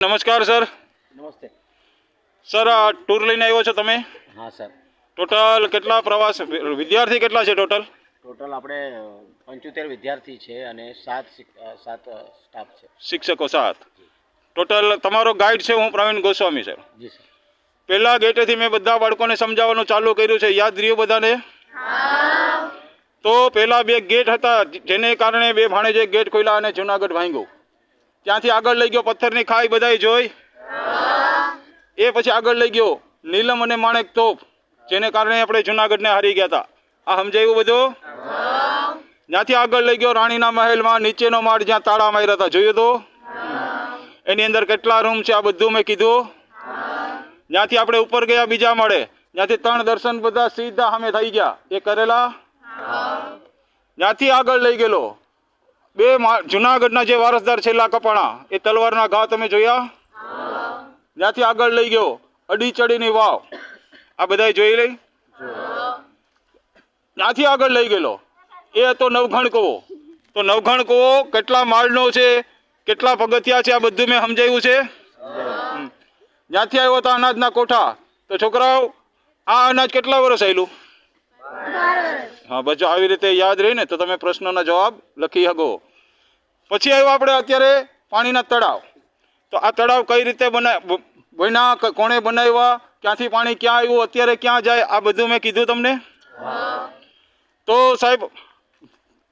નમસ્કાર સર. નમસ્તે સર, આ ટૂર લઈને આવ્યો છો તમે? હા સર. ટોટલ કેટલા પ્રવાસ વિદ્યાર્થી કેટલા છે ટોટલ? ટોટલ આપણે 75 વિદ્યાર્થી છે અને 7 સ્ટાફ છે. શિક્ષકો 7. ટોટલ તમારો ગાઈડ છે હું પ્રવીણ ગોસ્વામી સર. જી સર. પહેલા ગેટેથી મેં બધા બાળકોને સમજાવવાનું ચાલુ કર્યું છે, યાદ રહ્યું બધાને? તો પહેલા 2 ગેટ હતા જેને કારણે 2 ભાણેજે ગેટ ખોલ્યા અને જુનાગઢ ભાંગ્યું. ત્યાંથી આગળ લઈ ગયો પથ્થરની ખાઈ બધાય જોઈ. એ પછી આગળ લઈ ગયો નીલમ અને માણેક તોપ, જેને કારણે આપણે જુનાગઢને હારી ગયા હતા. આ સમજાયું બધું? ત્યાંથી આગળ લઈ ગયો રાણીના મહેલમાં નીચેનો માળ જ્યાં તાળા માર્યા હતા, જોયું તો? એની અંદર કેટલા રૂમ છે આ બધું મેં કીધું. ત્યાંથી આપણે ઉપર ગયા બીજા માળે, ત્યાંથી 3 દર્શન બધા સીધા સામે થઈ ગયા, એ કરેલા. ત્યાંથી આગળ લઈ ગયેલો 2 જુનાગઢના જે વારસદાર છેલ્લા કપાણા, એ તલવારના ઘા તમે જોયા. ત્યાંથી આગળ લઈ ગયો અડીચડીની વાવ, આ બધા જોઈ લઈ. ત્યાંથી આગળ લઈ ગયેલો એ હતો નવઘણ કૂવો. તો નવઘણ કૂવો કેટલા માળનો છે, કેટલા પગથિયા છે, આ બધું મેં સમજાવ્યું છે. ત્યાંથી આવ્યો હતા અનાજના કોઠા. તો છોકરાઓ, આ અનાજ કેટલા વર્ષ આવેલું? હા, બસ જો આવી રીતે યાદ રહી ને તો તમે પ્રશ્નોના જવાબ લખી શકો. પછી આવ્યો આપણે અત્યારે પાણીના તળાવ. તો આ તળાવ કઈ રીતે બન્યા, કોણે બનાવ્યા, ક્યાંથી પાણી ક્યાં આવ્યું, અત્યારે ક્યાં જાય, આ બધું મેં કીધું તમને. તો સાહેબ,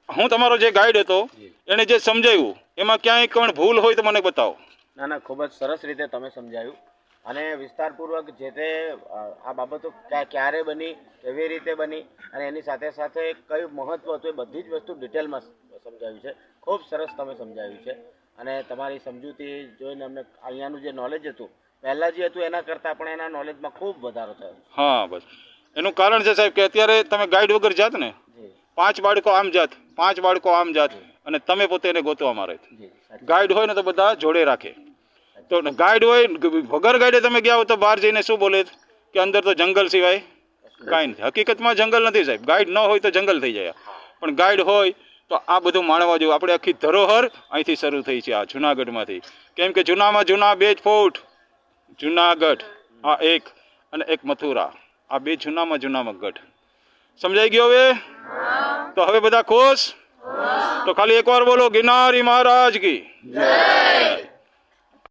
હું તમારો જે ગાઈડ હતો એને જે સમજાવ્યું એમાં ક્યાંય પણ ભૂલ હોય તો મને બતાવો. ના ના, ખૂબ જ સરસ રીતે તમે સમજાવ્યું અને વિસ્તારપૂર્વક જે તે આ બાબતો ક્યારે બની, કેવી રીતે બની અને એની સાથે સાથે કયું મહત્વ હતું એ બધી જ વસ્તુ ડિટેલમાં સમજાવ્યું છે. ખૂબ સરસ તમે સમજાવ્યું છે અને તમારી સમજૂતી જોઈને અમને અહીંયાનું જે નોલેજ હતું પહેલાં જે હતું એના કરતાં પણ એના નોલેજમાં ખૂબ વધારો થયો. હા, બસ એનું કારણ છે સાહેબ કે અત્યારે તમે ગાઈડ વગર જાત ને, 5 બાળકો આમ જાત, 5 બાળકો આમ જાત અને તમે પોતે એને ગોતવા મારે. ગાઈડ હોય ને તો બધા જોડે રાખે. તો ગાઈડ હોય, વગર ગાઈડે તમે ગયા હો તો બહાર જઈને શું બોલે કે અંદર તો જંગલ સિવાય કાંઈ નથી. હકીકતમાં જંગલ નથી સાહેબ. ગાઈડ ન હોય તો જંગલ થઈ જાય, પણ ગાઈડ હોય તો આ બધું માણવા જેવું. આપણે આખી ધરોહર અહીંથી શરૂ થઈ છે, આ જુનાગઢમાંથી. કેમ કે જૂનામાં જૂના 2 જ ફોર્ટ, જુનાગઢ આ એક અને એક મથુરા, આ 2 જૂનામાં ગઢ. સમજાઈ ગયો હવે? તો હવે બધા ખુશ? તો ખાલી એકવાર બોલો, ગિરનારી મહારાજ કી જય.